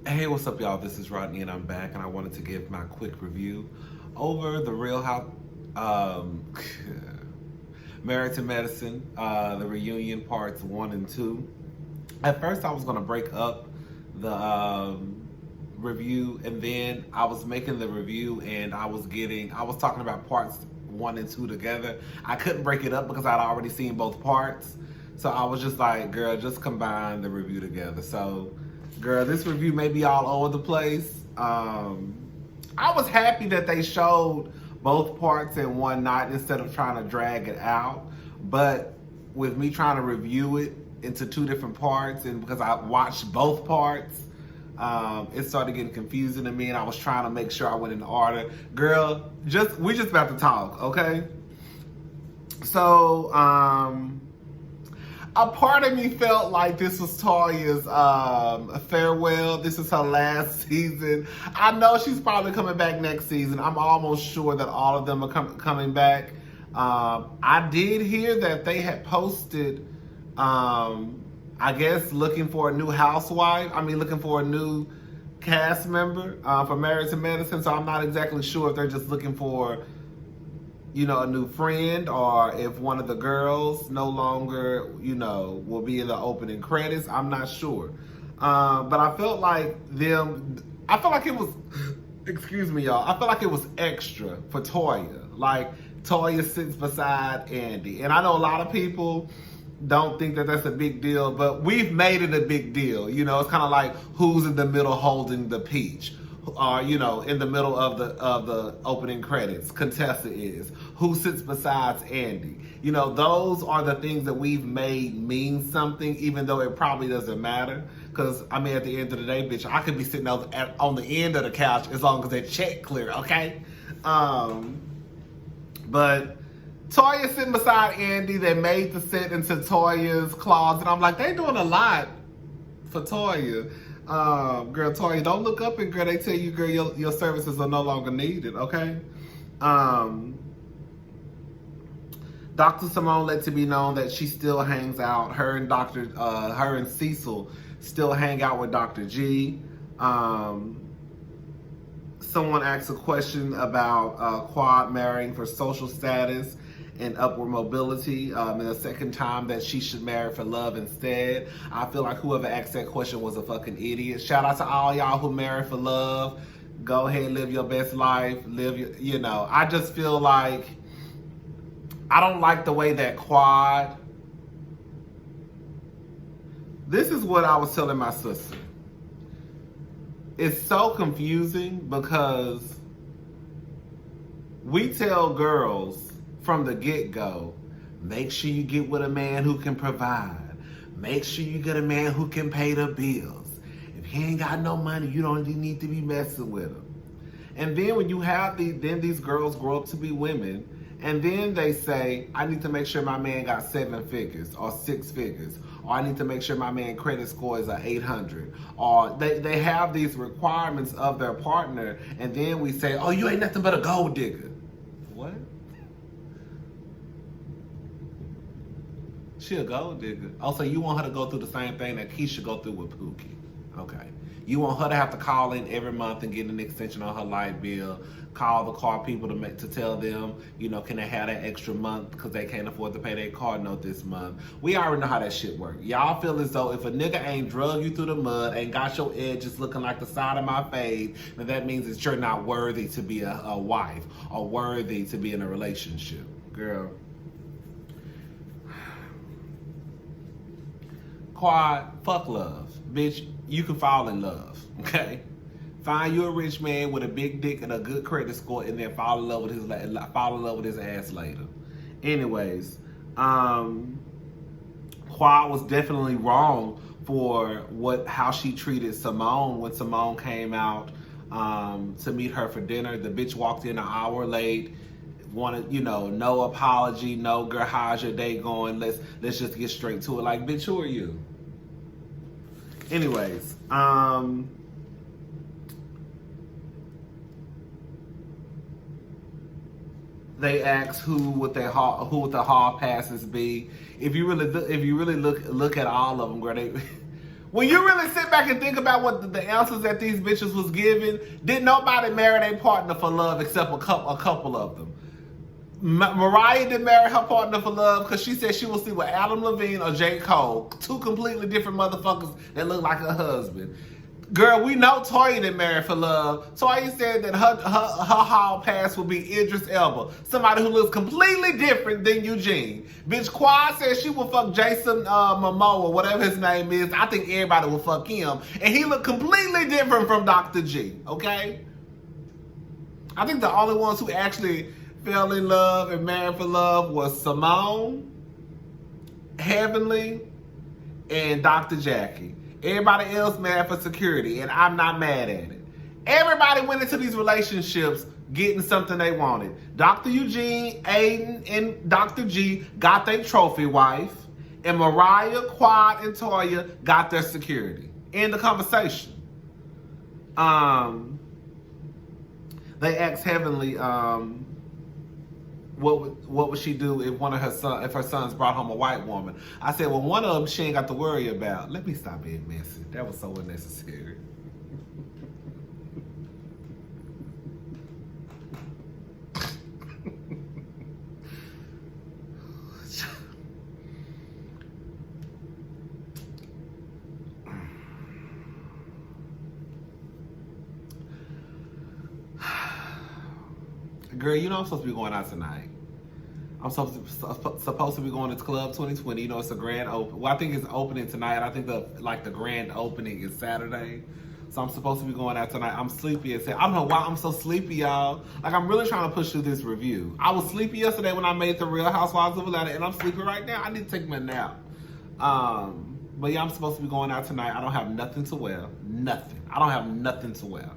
Hey, what's up, y'all? This is Rodney, and I'm back, and I wanted to give my quick review over the Real House, um, Married to Medicine, the reunion parts 1 and 2. At first, I was gonna break up the review, and then I was making the review, and I was talking about parts 1 and 2 together. I couldn't break it up because I'd already seen both parts, so I was just like, girl, just combine the review together. So, girl, this review may be all over the place. I was happy that they showed both parts in one night instead of trying to drag it out. But with me trying to review it into two different parts, and because I watched both parts, it started getting confusing to me, and I was trying to make sure I went in order. Girl, we just about to talk, okay? So, a part of me felt like this was Toya's farewell. This is her last season. I know she's probably coming back next season. I'm almost sure that all of them are coming back. I did hear that they had posted, I guess, looking for a new housewife. Looking for a new cast member for Married to Medicine. So I'm not exactly sure if they're just looking for, a new friend, or if one of the girls no longer, will be in the opening credits. I'm not sure. But I felt like it was, excuse me, y'all. I felt like it was extra for Toya. Like, Toya sits beside Andy. And I know a lot of people don't think that that's a big deal, but we've made it a big deal. It's kind of like who's in the middle holding the peach. In the middle of the opening credits, Contessa is. Who sits besides Andy? Those are the things that we've made mean something, even though it probably doesn't matter. Because, at the end of the day, bitch, I could be sitting on the end of the couch as long as that check clear, okay? But Toya sitting beside Andy. They made the set into Toya's closet. I'm like, they doing a lot for Toya. Girl, Toya, don't look up, and girl, they tell you, girl, your services are no longer needed, okay? Dr. Simone let to be known that she still hangs out. Her and Cecil still hang out with Dr. G. Someone asked a question about Quad marrying for social status and upward mobility, and the second time that she should marry for love instead. I feel like whoever asked that question was a fucking idiot. Shout out to all y'all who marry for love. Go ahead, live your best life. I just feel like, I don't like the way that Quad, this is what I was telling my sister. It's so confusing because we tell girls from the get-go, make sure you get with a man who can provide. Make sure you get a man who can pay the bills. If he ain't got no money, you don't need to be messing with him. And then when you have these girls grow up to be women, and then they say, I need to make sure my man got 7 figures or 6 figures, or I need to make sure my man credit score is a 800, or they have these requirements of their partner, and then we say, oh, you ain't nothing but a gold digger. What? She a gold digger. Also, you want her to go through the same thing that Keisha go through with Pookie. Okay. You want her to have to call in every month and get an extension on her light bill, call the car people to tell them, can they have that extra month because they can't afford to pay their car note this month. We already know how that shit works. Y'all feel as though if a nigga ain't drug you through the mud, ain't got your edges looking like the side of my face, then that means that you're not worthy to be a wife or worthy to be in a relationship. Girl. Quad, fuck love. Bitch, you can fall in love, okay? Find you a rich man with a big dick and a good credit score, and then fall in love with his ass later. Anyways, Quad was definitely wrong for how she treated Simone when Simone came out to meet her for dinner. The bitch walked in an hour late. Wanted, no apology, no girl, how's your day going? Let's just get straight to it. Like, bitch, who are you? Anyways, they asked who would the hall passes be. If you really look at all of them, girl, When you really sit back and think about what the answers that these bitches was giving, did nobody marry their partner for love except a couple of them. Mariah didn't marry her partner for love because she said she will sleep with Adam Levine or J. Cole. Two completely different motherfuckers that look like her husband. Girl, we know Toya didn't marry for love. Toya said that her hall pass would be Idris Elba, somebody who looks completely different than Eugene. Bitch, Quad said she will fuck Jason Momoa, or whatever his name is. I think everybody will fuck him. And he looked completely different from Dr. G, okay? I think the only ones who actually fell in love and married for love was Simone, Heavenly, and Dr. Jackie. Everybody else mad for security, and I'm not mad at it. Everybody went into these relationships getting something they wanted. Dr. Eugene, Aiden, and Dr. G got their trophy wife, and Mariah, Quad, and Toya got their security. End the conversation. They asked Heavenly, what would she do if if her sons brought home a white woman? I said, well, one of them she ain't got to worry about. Let me stop being messy. That was so unnecessary. Girl, you know I'm supposed to be going out tonight. I'm supposed to be going to Club 2020. You know, it's a grand open. Well, I think it's opening tonight. I think the grand opening is Saturday. So I'm supposed to be going out tonight. I'm sleepy as hell. I don't know why I'm so sleepy, y'all. Like, I'm really trying to push through this review. I was sleepy yesterday when I made the Real Housewives of Atlanta, and I'm sleepy right now. I need to take me a nap. But yeah, I'm supposed to be going out tonight. I don't have nothing to wear. Nothing. I don't have nothing to wear.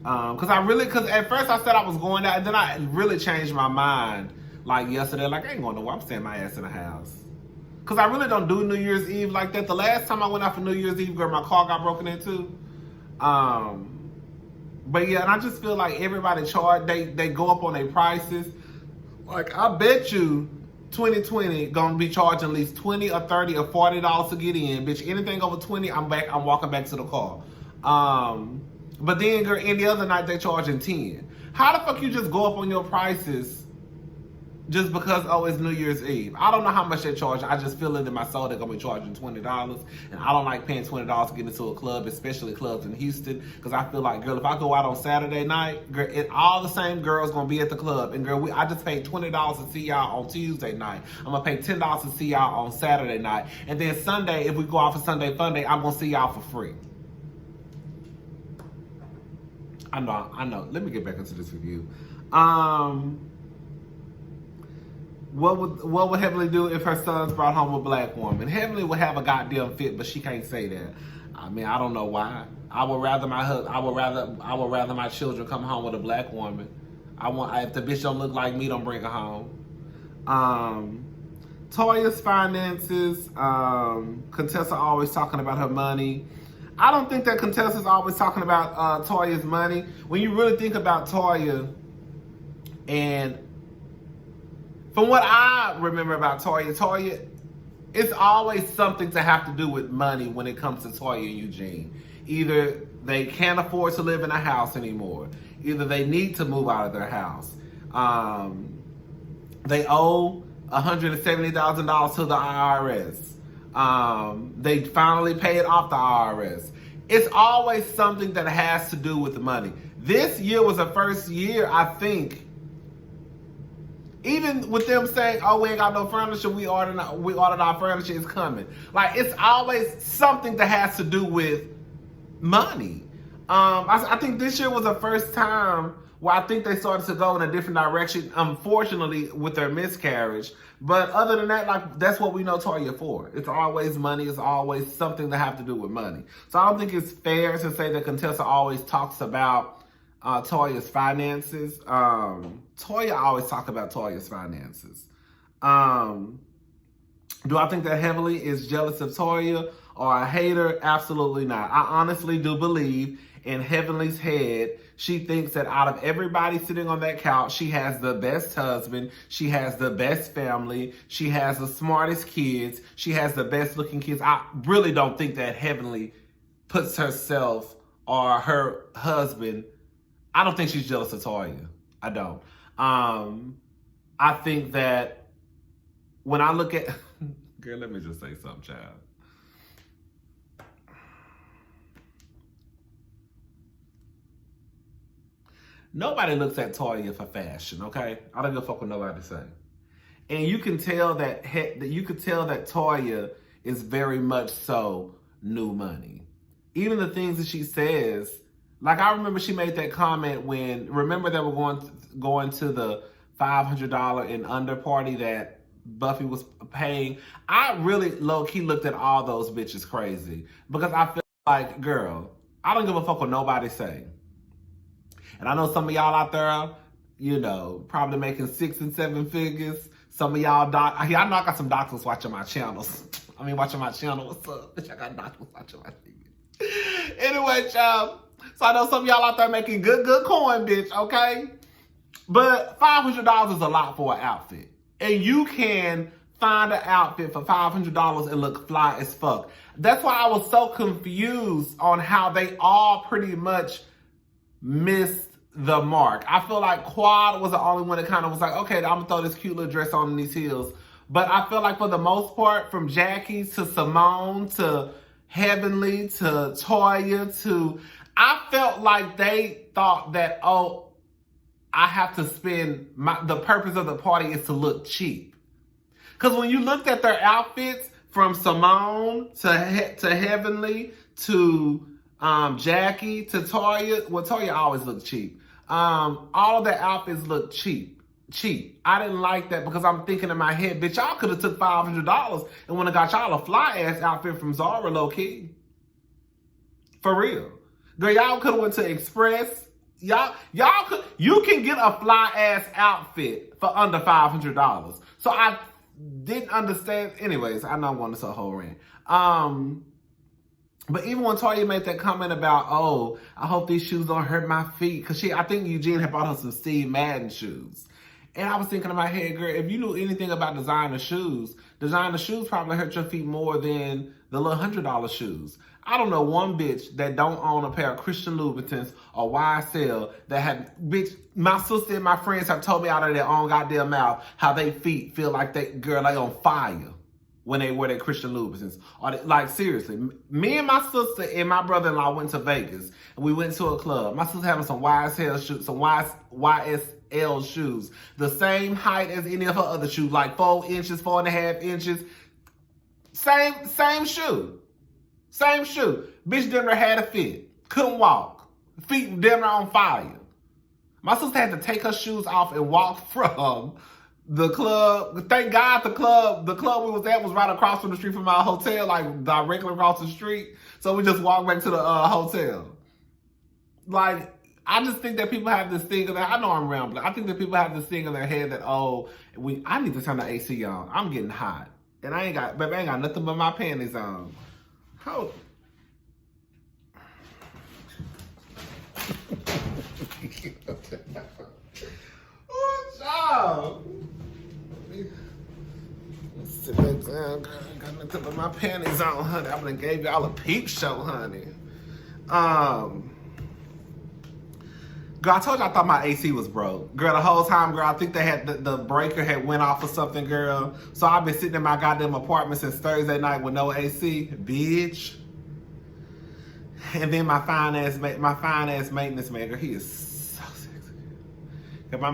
Cause at first I said I was going out, and then I really changed my mind. Like yesterday, like I ain't going nowhere. I'm staying my ass in the house. Cause I really don't do New Year's Eve like that. The last time I went out for New Year's Eve, girl, my car got broken into. But yeah, and I just feel like everybody they go up on their prices. Like I bet you 2020 gonna be charging at least $20 or $30 or $40 to get in. I'm anything over 20, I'm walking back to the car. But then, girl, any other night they charging 10. How the fuck you just go up on your prices just because, oh, it's New Year's Eve? I don't know how much they charge. I just feel it in my soul they're going to be charging $20. And I don't like paying $20 to get into a club, especially clubs in Houston. Because I feel like, girl, if I go out on Saturday night, girl, all the same girls going to be at the club. And, girl, I just paid $20 to see y'all on Tuesday night. I'm going to pay $10 to see y'all on Saturday night. And then Sunday, if we go out for Sunday Fun Day, I'm going to see y'all for free. I know. Let me get back into this review. What would Heavenly do if her sons brought home a black woman? Heavenly would have a goddamn fit, but she can't say that. I mean, I don't know why. I would rather my children come home with a black woman. If the bitch don't look like me, don't bring her home. Toya's finances. Contessa always talking about her money. I don't think that Contessa's always talking about Toya's money. When you really think about Toya, and from what I remember about Toya, it's always something to have to do with money when it comes to Toya and Eugene. Either they can't afford to live in a house anymore. Either they need to move out of their house. They owe $170,000 to the IRS. They finally paid off the IRS. It's always something that has to do with the money. This year was the first year, I think, even with them saying, oh, we ain't got no furniture, we ordered our furniture, it's coming. Like, it's always something that has to do with money. I think this year was the first time where I think they started to go in a different direction, unfortunately, with their miscarriage. But other than that, like, that's what we know Toya for. It's always money. It's always something to have to do with money. So I don't think it's fair to say that Contessa always talks about Toya's finances. Toya always talks about Toya's finances. Do I think that Heavenly is jealous of Toya or a hater? Absolutely not. I honestly do believe in Heavenly's head, she thinks that out of everybody sitting on that couch, she has the best husband, she has the best family, she has the smartest kids, she has the best looking kids. I really don't think that Heavenly puts herself or her husband, I don't think she's jealous of Toya. I don't. I think that when I look at, girl, let me just say something, child. Nobody looks at Toya for fashion, okay? I don't give a fuck what nobody say. And you can tell that Toya is very much so new money. Even the things that she says, like I remember she made that comment when, remember they were going to the $500 and under party that Buffy was paying. I really low-key looked at all those bitches crazy because I feel like, girl, I don't give a fuck what nobody say. And I know some of y'all out there, you know, probably making 6 and 7 figures. Some of y'all, I know I got some doctors watching my channels. Watching my channel. What's up? Bitch, I got doctors watching my TV. Anyway, child. So I know some of y'all out there making good coin, bitch, okay? But $500 is a lot for an outfit. And you can find an outfit for $500 and look fly as fuck. That's why I was so confused on how they all pretty much missed the mark. I feel like Quad was the only one that kind of was like, okay, I'm gonna throw this cute little dress on in these heels. But I feel like for the most part, from Jackie to Simone to Heavenly to Toya I felt like they thought that, oh, I have to spend, the purpose of the party is to look cheap. Because when you looked at their outfits, from Simone to Heavenly to Jackie to Toya, well, Toya always looked cheap. All of the outfits look cheap. I didn't like that because I'm thinking in my head, bitch, y'all could have took $500 and went and got y'all a fly ass outfit from Zara, low key. For real, girl, y'all could have went to Express. Y'all could. You can get a fly ass outfit for under $500. So I didn't understand. Anyways, I know I'm going to say a whole rant. But even when Toya made that comment about, oh, I hope these shoes don't hurt my feet. Because I think Eugene had bought her some Steve Madden shoes. And I was thinking in my head, girl, if you knew anything about designer shoes probably hurt your feet more than the little $100 shoes. I don't know one bitch that don't own a pair of Christian Louboutins or YSL that have, bitch, my sister and my friends have told me out of their own goddamn mouth how they feet feel like they on fire when they wear their Christian Louboutins. Or like, seriously, me and my sister and my brother-in-law went to Vegas and we went to a club. My sister having some YSL shoes, some YSL shoes, the same height as any of her other shoes, like 4 inches, 4.5 inches. Same shoe. Same shoe. Bitch damn near had a fit. Couldn't walk. Feet damn near on fire. My sister had to take her shoes off and walk from the club. Thank God the club we was at was right across from the street from our hotel, like directly across the street. So we just walked back to the hotel. Like, I just think that people have this thing in their, I know I'm rambling. I think that people have this thing in their head that, oh, I need to turn the AC on. I'm getting hot. And I ain't got nothing but my panties on. Hold. Oh, child. Sit back down, girl. Got nothing but my panties on, honey. I done gave y'all a peep show, honey. Girl, I told you I thought my AC was broke. Girl, the whole time, girl, I think they had the breaker had went off or something, girl. So I've been sitting in my goddamn apartment since Thursday night with no AC, bitch. And then my fine ass maintenance man, girl, he is so sexy. My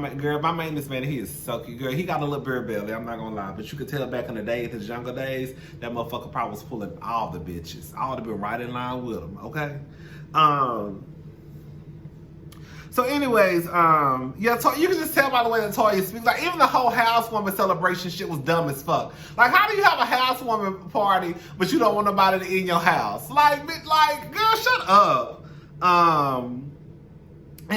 maintenance man, he is so cute, girl. He got a little beer belly, I'm not gonna lie, but you could tell back in the day, his younger days, that motherfucker probably was pulling all the bitches. I would have been right in line with him, okay? So anyways, yeah, you can just tell by the way that Toya speaks. Like, even the whole housewarming celebration shit was dumb as fuck. Like, how do you have a housewarming party, but you don't want nobody in your house? Like, girl, shut up. And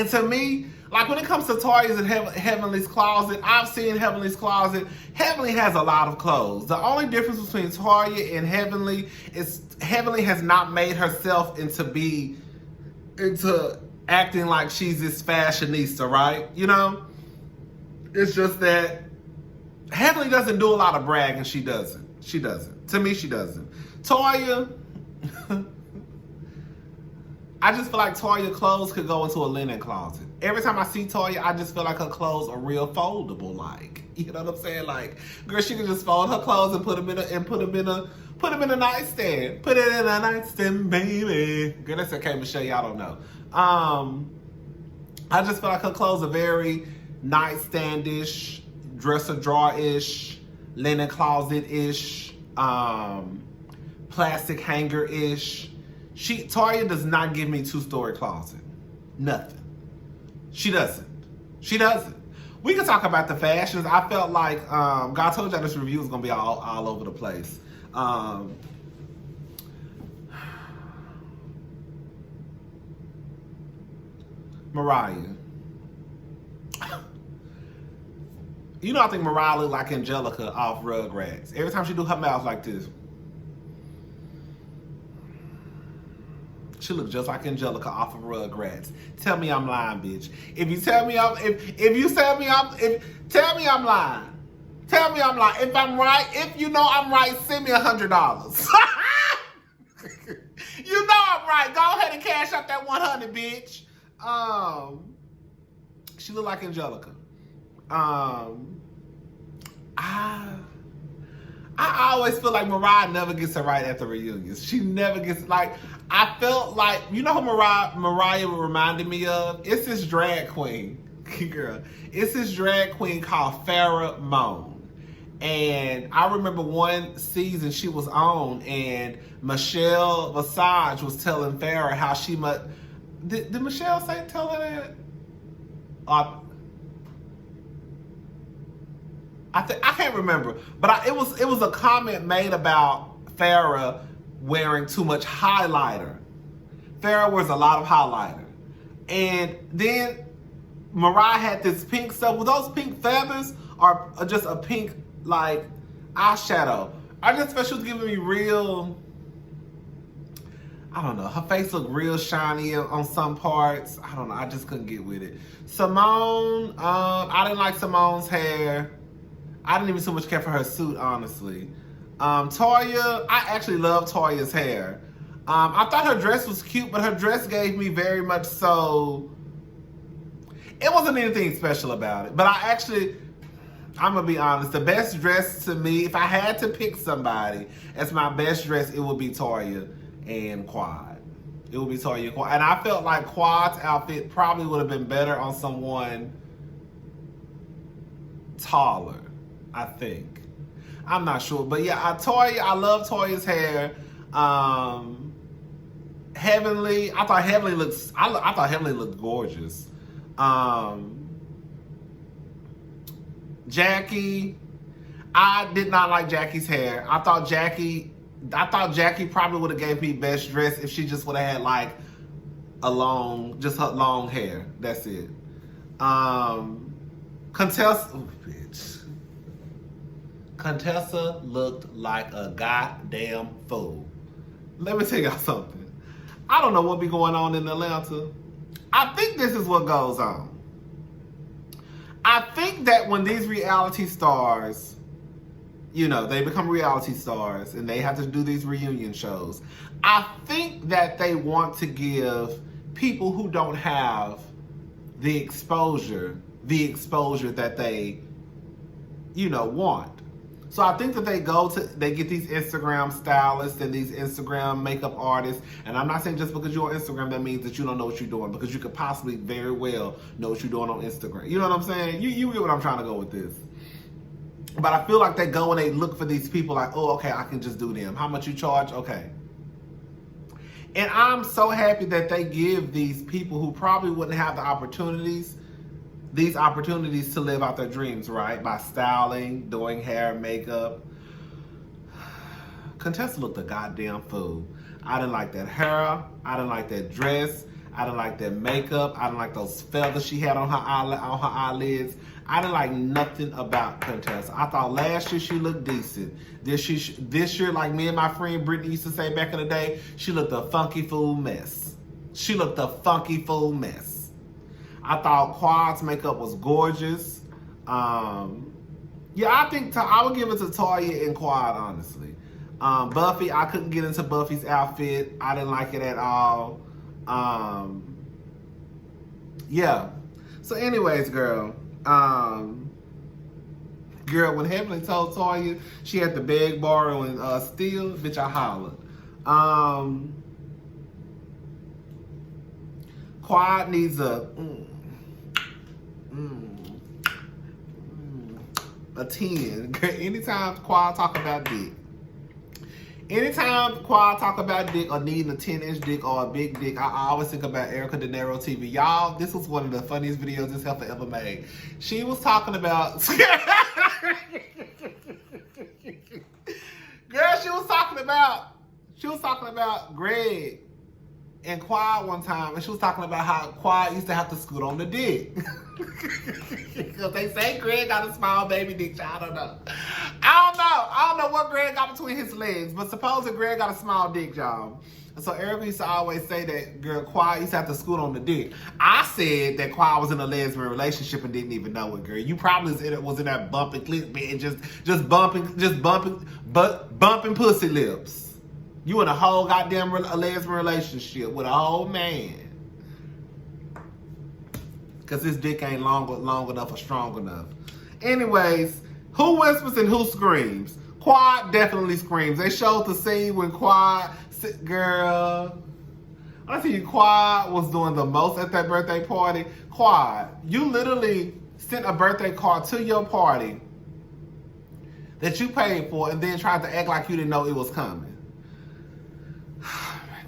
to me, Like when it comes to Toya's and Heavenly's closet, I've seen Heavenly's closet. Heavenly has a lot of clothes. The only difference between Toya and Heavenly is Heavenly has not made herself into acting like she's this fashionista, right? You know? It's just that Heavenly doesn't do a lot of bragging. She doesn't. She doesn't. To me, she doesn't. Toya, I just feel like Toya clothes could go into a linen closet. Every time I see Toya, I just feel like her clothes are real foldable. Like, you know what I'm saying? Like, girl, she can just fold her clothes and put them in a nightstand. Put it in a nightstand, baby. Girl, that's okay, Michelle. Y'all don't know. I just feel like her clothes are very nightstandish, dresser drawer-ish, linen closet-ish, plastic hanger-ish. Toya does not give me two-story closet. Nothing. She doesn't. She doesn't. We can talk about the fashions. I felt like, God told y'all this review was going to be all over the place. Mariah. You know, I think Mariah look like Angelica off Rugrats. Every time she do her mouth like this, she look just like Angelica off of Rugrats. Tell me I'm lying, bitch. If you tell me I'm tell me I'm lying. Tell me I'm lying. If I'm right, if you know I'm right, send me $100. You know I'm right. Go ahead and cash out that 100, bitch. She look like Angelica. I always feel like Mariah never gets it right at the reunions. She never gets, like, I felt like, you know who Mariah reminded me of? It's this drag queen, girl. It's this drag queen called Farrah Moan. And I remember one season she was on, and Michelle Visage was telling Farrah how she must. Did Michelle tell her that? I can't remember, but it was a comment made about Farrah wearing too much highlighter. Farrah wears a lot of highlighter, and then Mariah had this pink stuff. Well, those pink feathers are just a pink like eyeshadow. I just felt she was giving me real. I don't know. Her face looked real shiny on some parts. I don't know. I just couldn't get with it. Simone, I didn't like Simone's hair. I didn't even so much care for her suit, honestly. Toya, I actually love Toya's hair. I thought her dress was cute, but her dress gave me very much so. It wasn't anything special about it. But I'm going to be honest. The best dress to me, if I had to pick somebody as my best dress, it would be Toya and Quad. It would be Toya and Quad. And I felt like Quad's outfit probably would have been better on someone taller, I think. I'm not sure. But yeah, I love Toya's hair. Heavenly, I thought Heavenly looked gorgeous. Jackie, I did not like Jackie's hair. I thought Jackie probably would have gave me best dress if she just would have had like her long hair. That's it. Contessa looked like a goddamn fool. Let me tell y'all something. I don't know what be going on in Atlanta. I think this is what goes on. I think that when these reality stars, you know, they become reality stars and they have to do these reunion shows, I think that they want to give people who don't have the exposure that they, you know, want. So I think that they get these Instagram stylists and these Instagram makeup artists. And I'm not saying just because you're on Instagram, that means that you don't know what you're doing, because you could possibly very well know what you're doing on Instagram. You know what I'm saying? You get what I'm trying to go with this. But I feel like they go and they look for these people like, oh, okay, I can just do them. How much you charge? Okay. And I'm so happy that they give these people who probably wouldn't have the opportunities, these opportunities to live out their dreams, right? By styling, doing hair, makeup. Contessa looked a goddamn fool. I didn't like that hair. I didn't like that dress. I didn't like that makeup. I didn't like those feathers she had on her eyelids. I didn't like nothing about Contessa. I thought last year she looked decent. This year, like me and my friend Brittany used to say back in the day, she looked a funky fool mess. She looked a funky fool mess. I thought Quad's makeup was gorgeous. Yeah, I think I would give it to Toya and Quad, honestly. Buffy, I couldn't get into Buffy's outfit. I didn't like it at all. Yeah. So anyways, girl, when Heavenly told Toya she had to beg, borrow, and steal, bitch, I hollered. Quad needs a 10. Anytime Quad talk about dick. Anytime Quad talk about dick or needing a 10-inch dick or a big dick, I always think about Erica De Niro TV. Y'all, this was one of the funniest videos this heifer ever made. She was talking about... Girl, she was talking about Greg and Quad one time, and she was talking about how Quad used to have to scoot on the dick. Because they say Greg got a small baby dick. I don't know. I don't know what Greg got between his legs, but supposedly Greg got a small dick, y'all. So Erica used to always say that, girl, Quad used to have to scoot on the dick. I said that Quad was in a lesbian relationship and didn't even know it, girl. You probably was in that bumping clip, man, just bumping pussy lips. You in a whole goddamn lesbian relationship with a whole man. Because his dick ain't long enough or strong enough. Anyways, who whispers and who screams? Quad definitely screams. They showed the scene when Quad, girl, I tell you, Quad was doing the most at that birthday party. Quad, you literally sent a birthday card to your party that you paid for and then tried to act like you didn't know it was coming.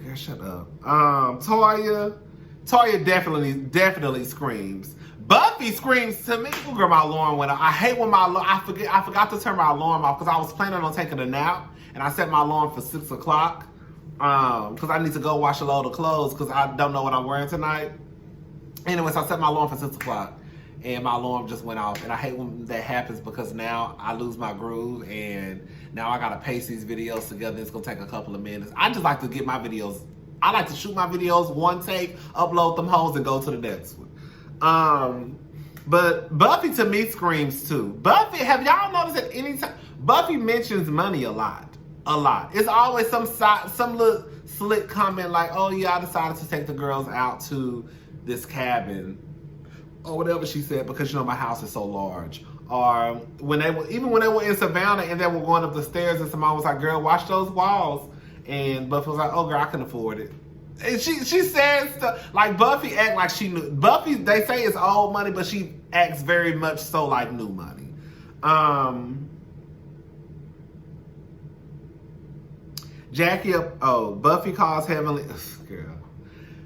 Girl, shut up. Toya definitely screams. Buffy screams to me. Oh, girl, my alarm went off. I hate when I forgot to turn my alarm off because I was planning on taking a nap and I set my alarm for 6 o'clock because I need to go wash a load of clothes because I don't know what I'm wearing tonight. Anyways, I set my alarm for 6 o'clock and my alarm just went off, and I hate when that happens because now I lose my groove and now I gotta paste these videos together. It's gonna take a couple of minutes. I just like to get my videos. I like to shoot my videos, one take, upload them hoes, and go to the next one. But Buffy to me screams too. Buffy, have y'all noticed at any time? Buffy mentions money a lot. It's always some little slick comment like, "Oh yeah, I decided to take the girls out to this cabin," or whatever she said, because you know my house is so large. Or when they were in Savannah and they were going up the stairs and Simone was like, "Girl, watch those walls." And Buffy was like, "Oh girl, I can afford it." And she says stuff like Buffy act like she knew. Buffy, they say it's old money, but she acts very much so like new money. Buffy calls Heavenly. Girl,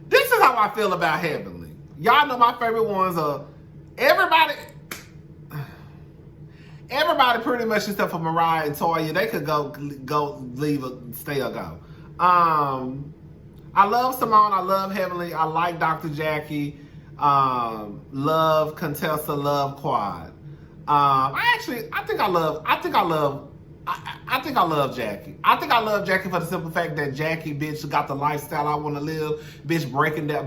this is how I feel about Heavenly. Y'all know my favorite ones are everybody pretty much except for Mariah and Toya. They could go leave, stay or go. I love Simone. I love Heavenly. I like Dr. Jackie. Love Contessa. Love Quad. I think I love Jackie. I think I love Jackie for the simple fact that Jackie, bitch, got the lifestyle I want to live. Bitch,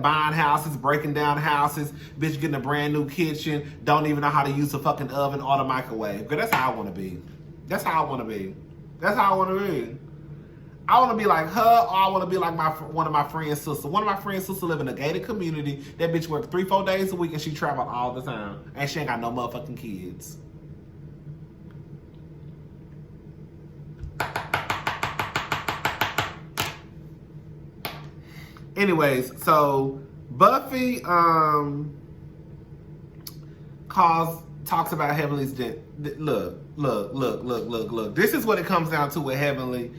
buying houses, breaking down houses. Bitch, getting a brand new kitchen. Don't even know how to use a fucking oven or the microwave. Because that's how I want to be. I want to be like her, or I want to be like one of my friend's sisters. One of my friend's sisters live in a gated community. That bitch works 3-4 days a week and she travel all the time. And she ain't got no motherfucking kids. Anyways, so Buffy talks about Heavenly's look. This is what it comes down to with Heavenly.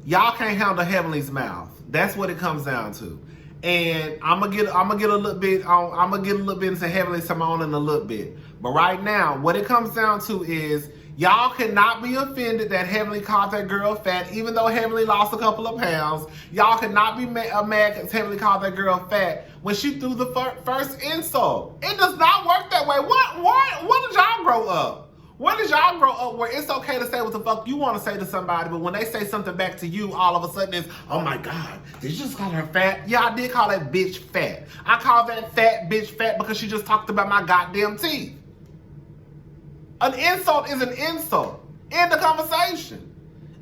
Y'all can't handle Heavenly's mouth. That's what it comes down to. And I'm gonna get a little bit into Heavenly Simone in a little bit. But right now, what it comes down to is Y'all cannot be offended that Heavenly called that girl fat, even though Heavenly lost a couple of pounds. Y'all cannot be mad because Heavenly called that girl fat when she threw the first insult. It does not work that way. What did y'all grow up? Where did y'all grow up where it's okay to say what the fuck you want to say to somebody, but when they say something back to you, all of a sudden it's, oh my God, did you just call her fat? Yeah, I did call that bitch fat. I called that fat bitch fat because she just talked about my goddamn teeth. An insult is an insult. End the conversation.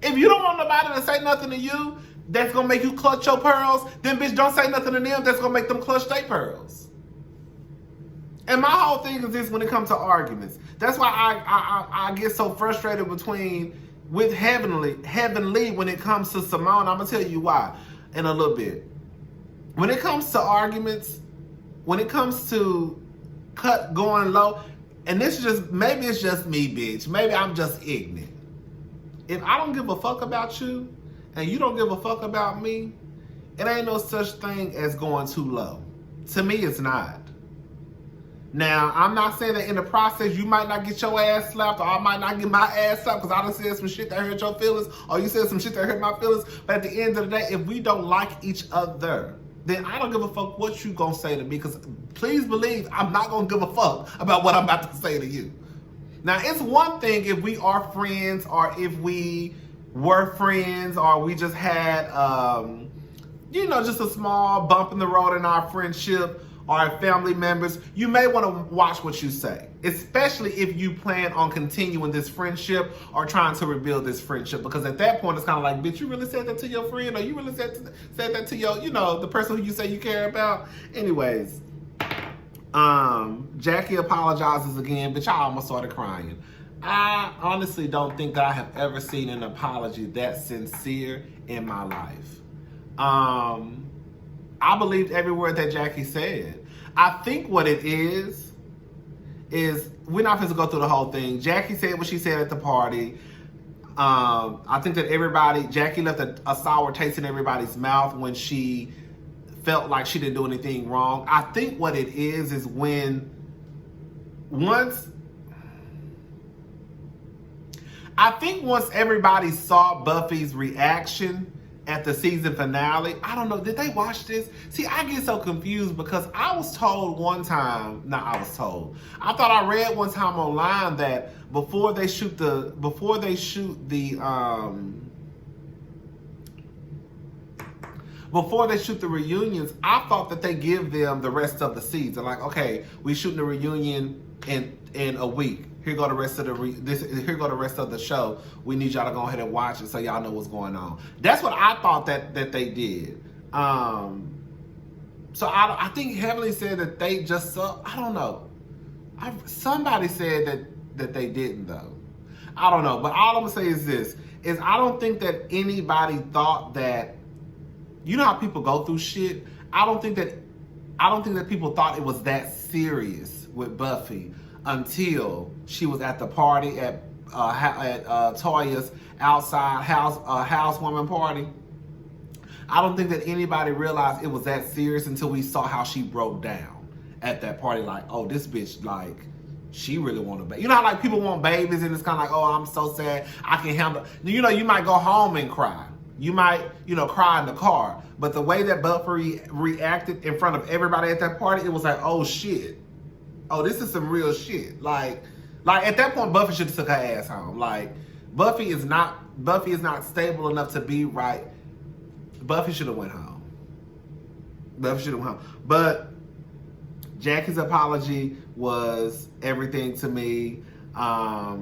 If you don't want nobody to say nothing to you that's going to make you clutch your pearls, then bitch, don't say nothing to them that's going to make them clutch their pearls. And my whole thing is this when it comes to arguments. That's why I get so frustrated with Heavenly when it comes to Simone. I'm going to tell you why in a little bit. When it comes to arguments, when it comes to going low, and this is just, maybe it's just me, bitch. Maybe I'm just ignorant. If I don't give a fuck about you and you don't give a fuck about me, it ain't no such thing as going too low. To me, it's not. Now, I'm not saying that in the process you might not get your ass slapped or I might not get my ass slapped because I done said some shit that hurt your feelings or you said some shit that hurt my feelings. But at the end of the day, if we don't like each other, then I don't give a fuck what you gonna say to me because please believe I'm not gonna give a fuck about what I'm about to say to you. Now, it's one thing if we are friends or if we were friends or we just had, just a small bump in the road in our friendship or our family members. You may want to watch what you say, especially if you plan on continuing this friendship or trying to rebuild this friendship. Because at that point, it's kind of like, bitch, you really said that to your friend or you really said that to your, the person who you say you care about. Anyways, Jackie apologizes again, bitch, I almost started crying. I honestly don't think that I have ever seen an apology that sincere in my life. I believed every word that Jackie said. I think what it is we're not going to go through the whole thing. Jackie said what she said at the party. I think that Jackie left a sour taste in everybody's mouth when she felt like she didn't do anything wrong. I think what it is once everybody saw Buffy's reaction at the season finale, I don't know, did they watch this? See, I get so confused because I was told one time, I thought I read one time online that before they shoot the reunions, I thought that they give them the rest of the season. Like, okay, we shooting the reunion in a week. Here go the rest of the show. We need y'all to go ahead and watch it so y'all know what's going on. That's what I thought that they did. So I think Heavenly said that they just saw. I don't know. Somebody said that they didn't though. I don't know. But all I'm gonna say is this: I don't think that anybody thought that. You know how people go through shit. I don't think that people thought it was that serious with Buffy until she was at the party at Toya's outside housewarming party. I don't think that anybody realized it was that serious until we saw how she broke down at that party. Like, oh, this bitch, like, she really want a baby. You know how like people want babies and it's kind of like, oh, I'm so sad, I can handle. You might go home and cry. You might, cry in the car. But the way that Buffy reacted in front of everybody at that party, it was like, oh shit. Oh, this is some real shit. Like at that point, Buffy should have took her ass home. Like, Buffy is not stable enough to be right. Buffy should have went home. But Jackie's apology was everything to me. I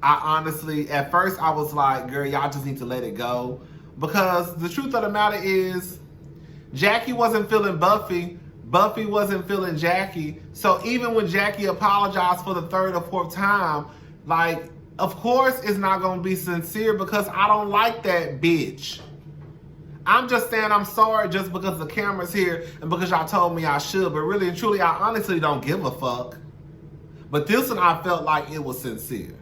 honestly, at first I was like, girl, y'all just need to let it go. Because the truth of the matter is, Jackie wasn't feeling Buffy. Buffy wasn't feeling Jackie. So even when Jackie apologized for the third or fourth time, like, of course it's not going to be sincere because I don't like that bitch. I'm just saying I'm sorry just because the camera's here and because y'all told me I should. But really and truly, I honestly don't give a fuck. But this one, I felt like it was sincere.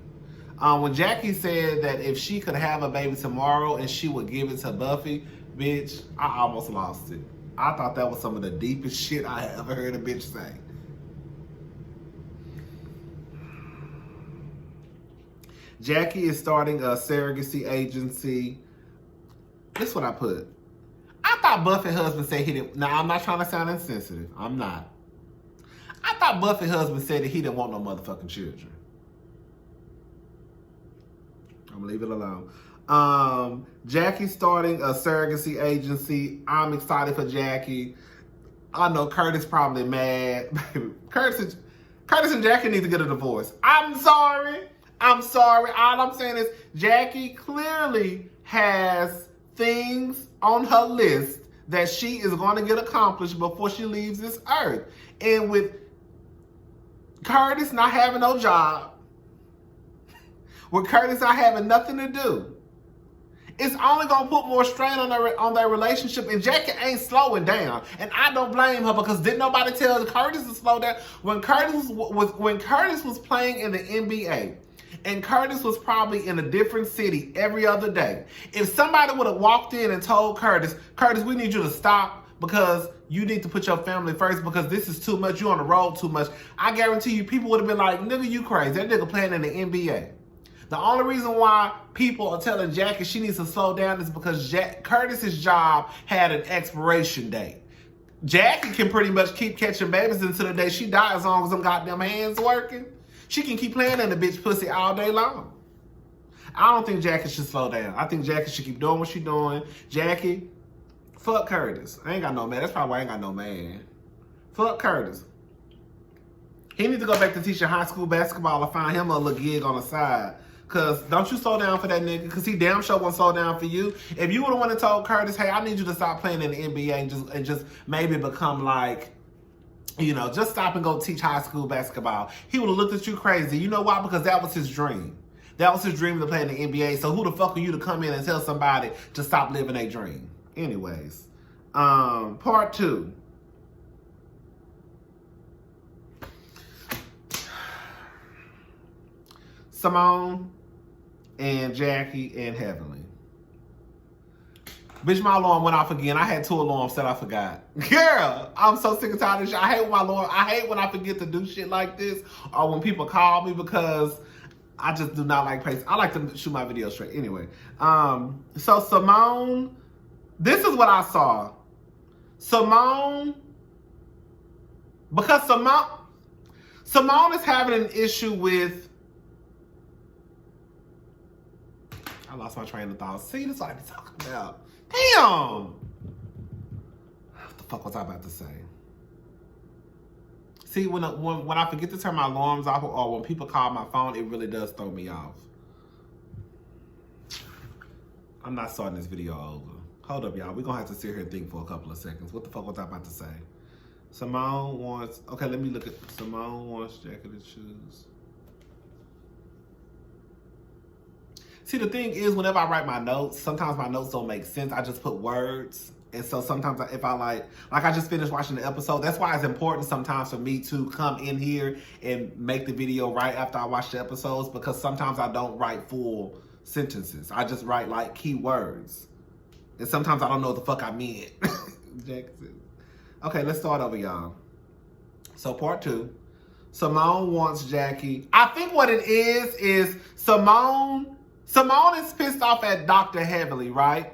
When Jackie said that if she could have a baby tomorrow and she would give it to Buffy, bitch, I almost lost it. I thought that was some of the deepest shit I ever heard a bitch say. Jackie is starting a surrogacy agency. This is what I put. I thought Buffett's husband said he didn't. Now, I'm not trying to sound insensitive. I'm not. I thought Buffett's husband said that he didn't want no motherfucking children. I'm gonna leave it alone. Jackie's starting a surrogacy agency. I'm excited for Jackie. I know Curtis probably mad. Curtis and Jackie need to get a divorce. I'm sorry. All I'm saying is Jackie clearly has things on her list that she is going to get accomplished before she leaves this earth. And with Curtis not having no job, with Curtis not having nothing to do, it's only going to put more strain on their relationship. And Jackie ain't slowing down. And I don't blame her, because didn't nobody tell Curtis to slow down? When Curtis was playing in the NBA, and Curtis was probably in a different city every other day, if somebody would have walked in and told Curtis, we need you to stop because you need to put your family first because this is too much, you on the road too much, I guarantee you people would have been like, nigga, you crazy. That nigga playing in the NBA. The only reason why people are telling Jackie she needs to slow down is because Curtis's job had an expiration date. Jackie can pretty much keep catching babies until the day she dies, as long as them goddamn hands working. She can keep playing in the bitch pussy all day long. I don't think Jackie should slow down. I think Jackie should keep doing what she's doing. Jackie, fuck Curtis. I ain't got no man. That's probably why I ain't got no man. Fuck Curtis. He needs to go back to teaching high school basketball or find him a little gig on the side. Cause don't you slow down for that nigga, cause he damn sure won't slow down for you. If you would have went and told Curtis, hey, I need you to stop playing in the NBA and just maybe become like, you know, just stop and go teach high school basketball, he would have looked at you crazy. You know why? Because that was his dream. That was his dream to play in the NBA. So who the fuck are you to come in and tell somebody to stop living their dream? Anyways, part 2. Simone and Jackie and Heavenly. Bitch, my alarm went off again. I had 2 alarms that I forgot. Girl, I'm so sick and tired of this shit. I hate when my alarm, I hate when I forget to do shit like this, or when people call me, because I just do not like pace. I like to shoot my videos straight. Anyway, so Simone, this is what I saw. Simone, because Simone is having an issue with, I lost my train of thought. See, this is what I be talking about. Damn! What the fuck was I about to say? See, when I forget to turn my alarms off, or when people call my phone, it really does throw me off. I'm not starting this video over. Hold up, y'all. We're going to have to sit here and think for a couple of seconds. What the fuck was I about to say? Simone wants... Okay, let me look at... Simone wants Jackie to choose. See, the thing is, whenever I write my notes, sometimes my notes don't make sense. I just put words. And so sometimes if I like I just finished watching the episode, that's why it's important sometimes for me to come in here and make the video right after I watch the episodes, because sometimes I don't write full sentences. I just write like key words. And sometimes I don't know what the fuck I meant. Okay, let's start over, y'all. So part 2. Simone wants Jackie. I think what it is Simone is pissed off at Dr. Heavenly, right?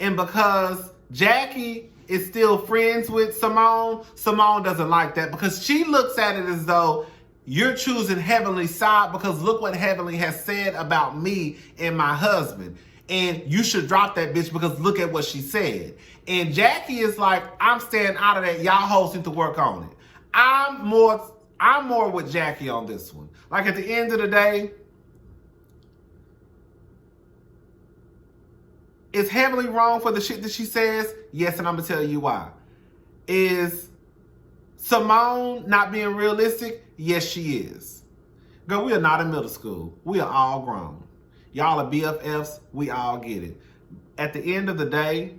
And because Jackie is still friends with Simone doesn't like that, because she looks at it as though you're choosing Heavenly's side because look what Heavenly has said about me and my husband. And you should drop that bitch because look at what she said. And Jackie is like, I'm staying out of that. Y'all hoes need to work on it. I'm more with Jackie on this one. Like, at the end of the day, is Heavenly wrong for the shit that she says? Yes, and I'm going to tell you why. Is Simone not being realistic? Yes, she is. Girl, we are not in middle school. We are all grown. Y'all are BFFs. We all get it. At the end of the day,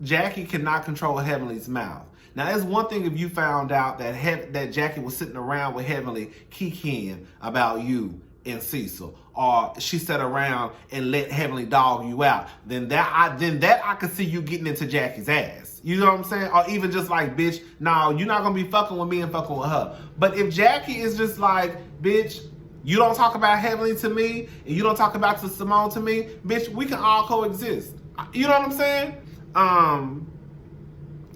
Jackie cannot control Heavenly's mouth. Now, it's one thing if you found out that Jackie was sitting around with Heavenly kikiing about you and Cecil, or she sat around and let Heavenly dog you out, then that I could see you getting into Jackie's ass. You know what I'm saying? Or even just like, bitch, no, you're not gonna be fucking with me and fucking with her. But if Jackie is just like, bitch, You don't talk about Heavenly to me, and you don't talk about to Simone to me, bitch, we can all coexist. You know what I'm saying?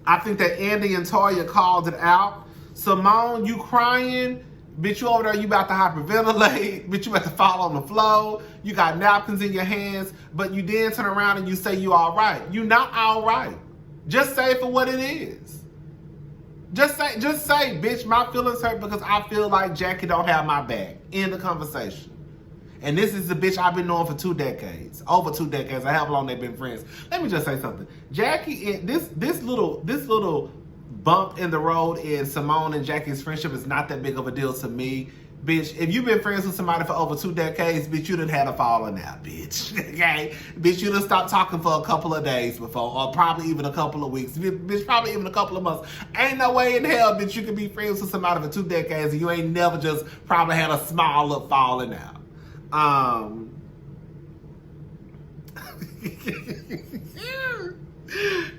I think that Andy and Toya called it out. Simone, you crying. Bitch, you over there, you about to hyperventilate. Bitch, you about to fall on the floor. You got napkins in your hands, but you then turn around and you say you all right. You not all right. Just say it for what it is. Just say, bitch, my feelings hurt because I feel like Jackie don't have my back. End the conversation. And this is the bitch I've been knowing for 2 decades. Over 2 decades. I have long they've been friends. Let me just say something. Jackie, this little bump in the road in Simone and Jackie's friendship is not that big of a deal to me. Bitch, if you've been friends with somebody for over 2 decades, bitch, you done had a falling out, bitch. Okay? Bitch, you done stopped talking for a couple of days before, or probably even a couple of weeks. Bitch, probably even a couple of months. Ain't no way in hell, bitch, you can be friends with somebody for 2 decades and you ain't never just probably had a small little falling out.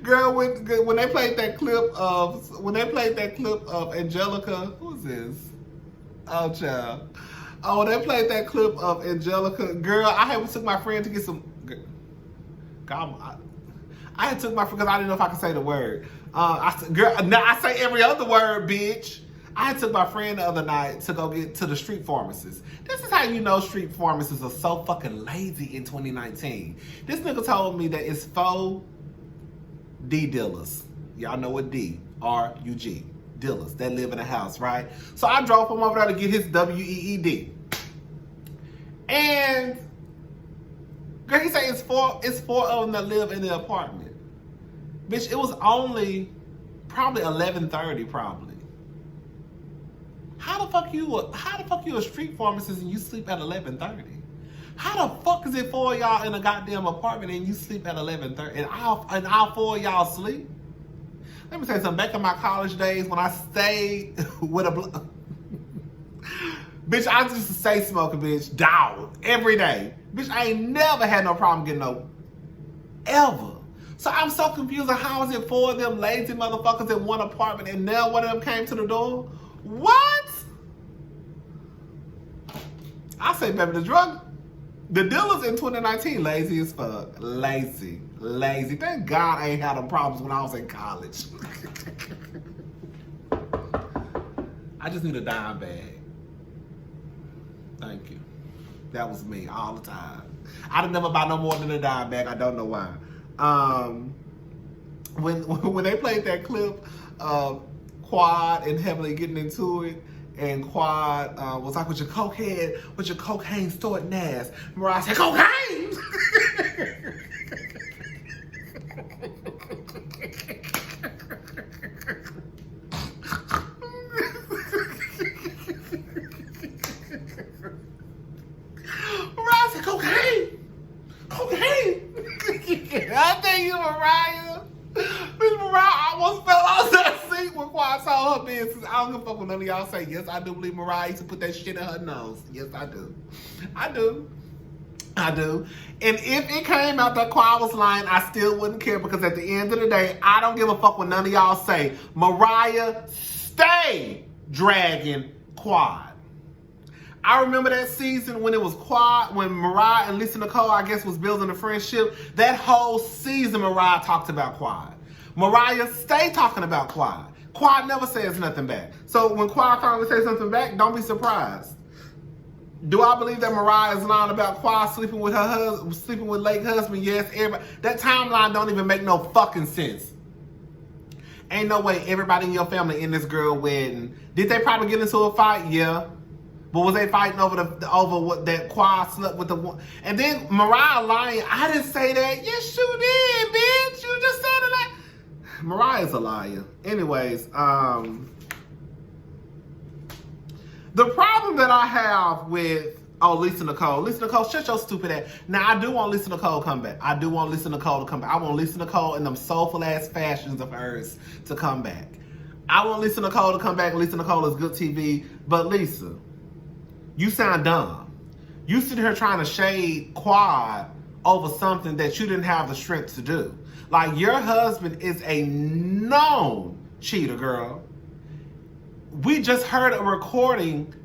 Girl, when they played that clip of Angelica, who's this? Oh, child. Oh, when they played that clip of Angelica, girl, I had took my friend to get some. God, I had took my friend because I didn't know if I could say the word. Now I say every other word, bitch. I had took my friend the other night to go get to the street pharmacist. This is how you know street pharmacists are so fucking lazy in 2019. This nigga told me that it's 4 D dealers. Y'all know what D, R-U-G, dealers that live in a house, right? So I drove him over there to get his W-E-E-D. And girl, he said it's four of them that live in the apartment. Bitch, it was only probably 11:30 probably. How the fuck you a street pharmacist and you sleep at 11:30? How the fuck is it 4 of y'all in a goddamn apartment and you sleep at 11:30 and all 4 of y'all sleep? Let me say something. Back in my college days when I stayed with a bitch, I used to stay smoking, bitch, dog, every day. Bitch, I ain't never had no problem getting no ever. So I'm so confused on how is it 4 of them lazy motherfuckers in one apartment and now one of them came to the door? What? I say, baby, the dealers in 2019 lazy as fuck. Lazy. Thank God I ain't had them problems when I was in college. I just need a dime bag. Thank you. That was me all the time. I didn't never buy no more than a dime bag. I don't know why. When they played that clip of Quad and Heavenly getting into it, and Quad was like, with your cocaine stored ass. Mariah said, cocaine! Mariah said, cocaine! I tell you, Mariah. Miss Mariah almost fell out that seat when Quad told her business. I don't give a fuck when none of y'all say, yes, I do believe Mariah used to put that shit in her nose. Yes, I do. And if it came out that Quad was lying, I still wouldn't care because at the end of the day, I don't give a fuck what none of y'all say. Mariah, stay dragging Quad. I remember that season when it was Quad, when Mariah and Lisa Nicole, I guess, was building a friendship. That whole season, Mariah talked about Quad. Mariah, stay talking about Quad. Quad never says nothing back. So when Quad finally says something back, don't be surprised. Do I believe that Mariah is lying about Quad sleeping with her husband, sleeping with late husband? Yes, everybody. That timeline don't even make no fucking sense. Ain't no way everybody in your family in this girl wedding. Did they probably get into a fight? Yeah. But was they fighting over what that Quad slept with the one? And then Mariah lying. I didn't say that. Yes, you did, bitch. You just said it. Mariah's a liar. Anyways, the problem that I have with Lisa Nicole, shut your stupid ass. Now I do want Lisa Nicole to come back. I want Lisa Nicole in them soulful ass fashions of hers to come back. I want Lisa Nicole to come back. Lisa Nicole is good TV, but Lisa, you sound dumb. You sitting here trying to shade Quad over something that you didn't have the strength to do. Like, your husband is a known cheater, girl. We just heard a recording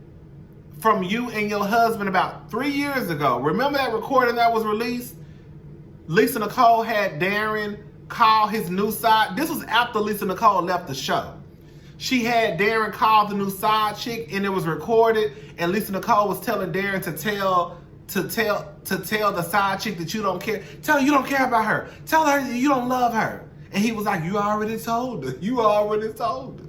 from you and your husband about 3 years ago. Remember that recording that was released? Lisa Nicole had Darren call his new side. This was after Lisa Nicole left the show. She had Darren call the new side chick, and it was recorded. And Lisa Nicole was telling Darren to tell the side chick that you don't care. Tell her you don't care about her. Tell her you don't love her. And he was like, you already told her. You already told her.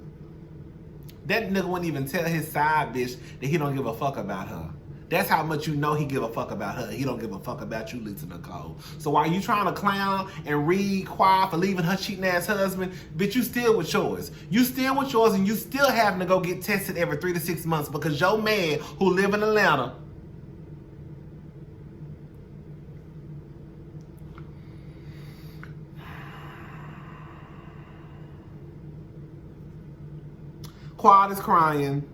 That nigga wouldn't even tell his side bitch that he don't give a fuck about her. That's how much you know he give a fuck about her. He don't give a fuck about you, Lisa Nicole. So while you trying to clown and read Quad for leaving her cheating ass husband, bitch, you still with yours. You still with yours, and you still having to go get tested every 3 to 6 months because your man who live in Atlanta Quad is crying.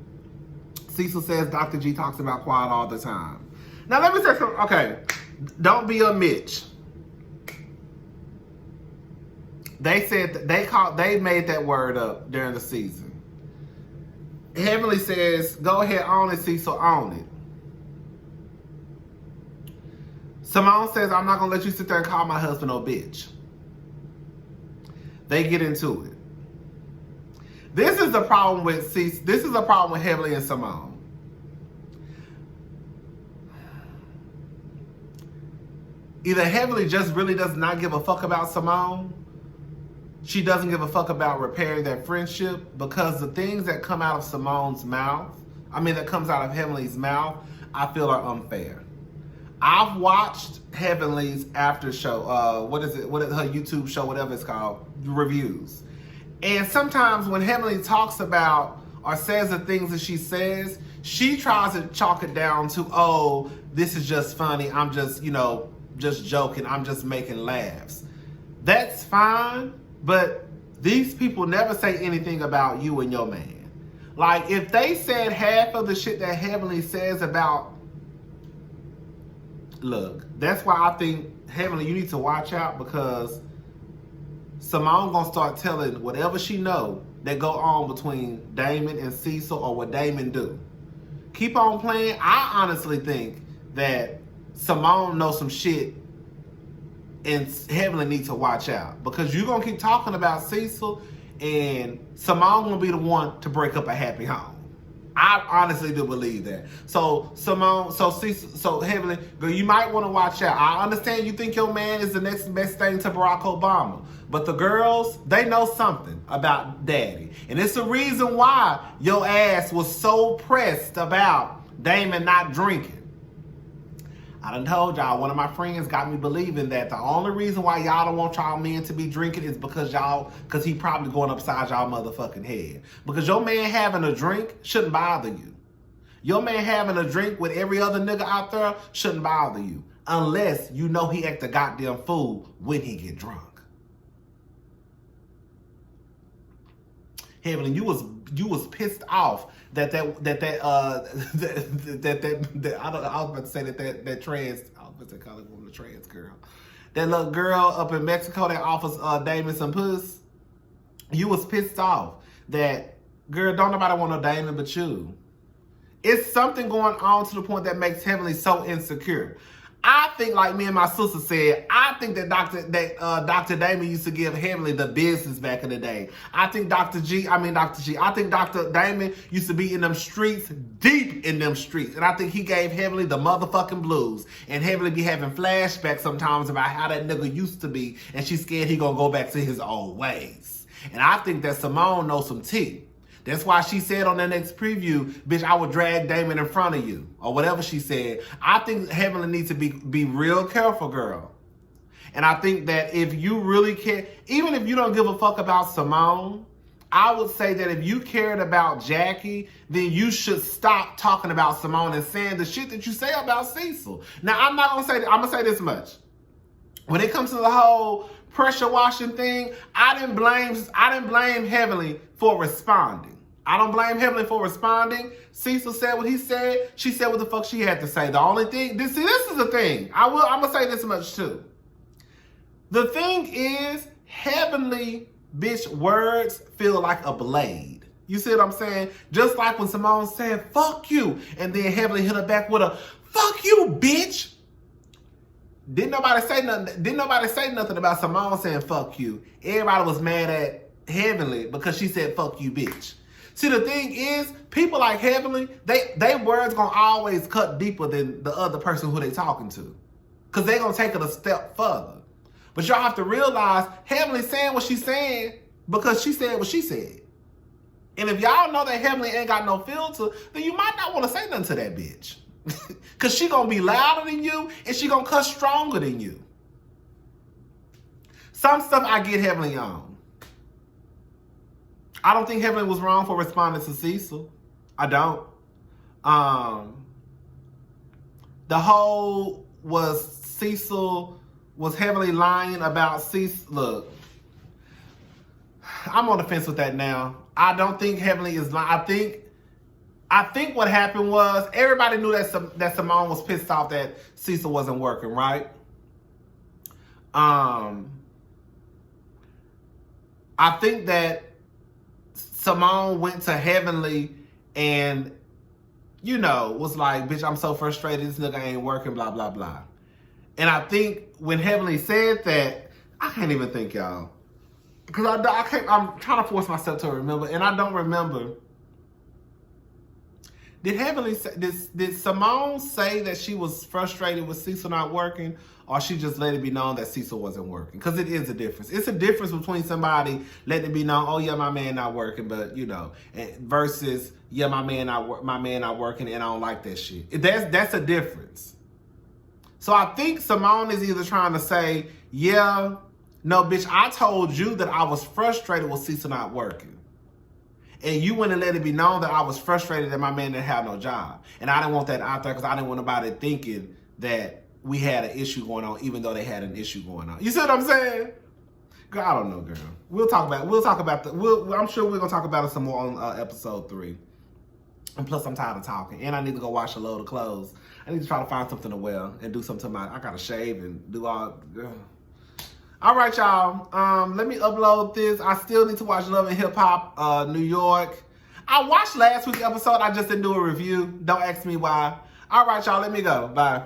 Cecil says Dr. G talks about Quad all the time. Now let me say something. Okay, don't be a Mitch. They said they made that word up during the season. Heavenly says, go ahead, own it, Cecil, own it. Simone says, I'm not gonna let you sit there and call my husband no bitch. They get into it. This is the problem with This is the problem with Heavenly and Simone. Either Heavenly just really does not give a fuck about Simone. She doesn't give a fuck about repairing their friendship, because the things that come out of Simone's mouth, that comes out of Heavenly's mouth, I feel are unfair. I've watched Heavenly's after show, what is her YouTube show, whatever it's called, reviews. And sometimes when Heavenly talks about or says the things that she says, she tries to chalk it down to, oh, this is just funny. I'm just, just joking. I'm just making laughs. That's fine, but these people never say anything about you and your man. Like, if they said half of the shit that Heavenly says about, look, that's why I think, Heavenly, you need to watch out, because Simone gonna start telling whatever she know that go on between Damon and Cecil, or what Damon do. Keep on playing. I honestly think that Simone knows some shit, and Heavenly needs to watch out, because you're gonna keep talking about Cecil, and Simone gonna be the one to break up a happy home. I honestly do believe that. So Simone, so Heavenly, girl, you might want to watch out. I understand you think your man is the next best thing to Barack Obama, but the girls, they know something about daddy. And it's the reason why your ass was so pressed about Damon not drinking. I done told y'all, one of my friends got me believing that the only reason why y'all don't want y'all men to be drinking is because he probably going upside y'all motherfucking head. Because your man having a drink shouldn't bother you. Your man having a drink with every other nigga out there shouldn't bother you. Unless you know he act a goddamn fool when he get drunk. Heavenly, you was pissed off that trans, I was about to say that trans, I was about to call it woman a trans girl. That little girl up in Mexico that offers Damon some puss. You was pissed off that, girl, don't nobody want no Damon but you. It's something going on to the point that makes Heavenly so insecure. I think, like me and my sister said, I think that Dr. Damon used to give Heavenly the business back in the day. I think I think Dr. Damon used to be in them streets, deep in them streets. And I think he gave Heavenly the motherfucking blues. And Heavenly be having flashbacks sometimes about how that nigga used to be. And she's scared he gonna go back to his old ways. And I think that Simone knows some tea. That's why she said on the next preview, bitch, I would drag Damon in front of you. Or whatever she said. I think Heavenly needs to be real careful, girl. And I think that if you really care, even if you don't give a fuck about Simone, I would say that if you cared about Jackie, then you should stop talking about Simone and saying the shit that you say about Cecil. Now, I'm gonna say this much. When it comes to the whole pressure washing thing, I didn't blame Heavenly for responding. I don't blame Heavenly for responding. Cecil said what he said. She said what the fuck she had to say. The only thing, this is the thing. I'm going to say this much too. The thing is, Heavenly, bitch, words feel like a blade. You see what I'm saying? Just like when Simone said, fuck you. And then Heavenly hit her back with a, fuck you, bitch. Didn't nobody say nothing about Simone saying fuck you. Everybody was mad at Heavenly because she said fuck you, bitch. See, the thing is, people like Heavenly, they words gonna always cut deeper than the other person who they talking to. Because they gonna take it a step further. But y'all have to realize, Heavenly saying what she's saying because she said what she said. And if y'all know that Heavenly ain't got no filter, then you might not want to say nothing to that bitch. Because she going to be louder than you, and she going to cuss stronger than you. Some stuff I get Heavenly on. I don't think Heavenly was wrong for responding to Cecil. I don't. The whole Cecil was heavily lying about Cecil. Look, I'm on the fence with that now. I don't think Heavenly is lying. I think what happened was everybody knew that Simone was pissed off that Cecil wasn't working, right? I think that Simone went to Heavenly and, was like, bitch, I'm so frustrated. This nigga ain't working, blah, blah, blah. And I think when Heavenly said that, I can't even think, y'all. Because I'm trying to force myself to remember, and I don't remember. Did Simone say that she was frustrated with Cecil not working, or she just let it be known that Cecil wasn't working? Because it is a difference. It's a difference between somebody letting it be known, oh yeah, my man not working, but versus yeah, my man not working, and I don't like that shit. That's a difference. So I think Simone is either trying to say, yeah, no, bitch, I told you that I was frustrated with Cecil not working. And you went and let it be known that I was frustrated that my man didn't have no job. And I didn't want that out there because I didn't want nobody thinking that we had an issue going on, even though they had an issue going on. You see what I'm saying? Girl, I don't know, girl. I'm sure we're going to talk about it some more on episode 3. And plus, I'm tired of talking. And I need to go wash a load of clothes. I need to try to find something to wear and do something to I got to shave and do all... All right, y'all. Let me upload this. I still need to watch Love and Hip Hop New York. I watched last week's episode. I just didn't do a review. Don't ask me why. All right, y'all. Let me go. Bye.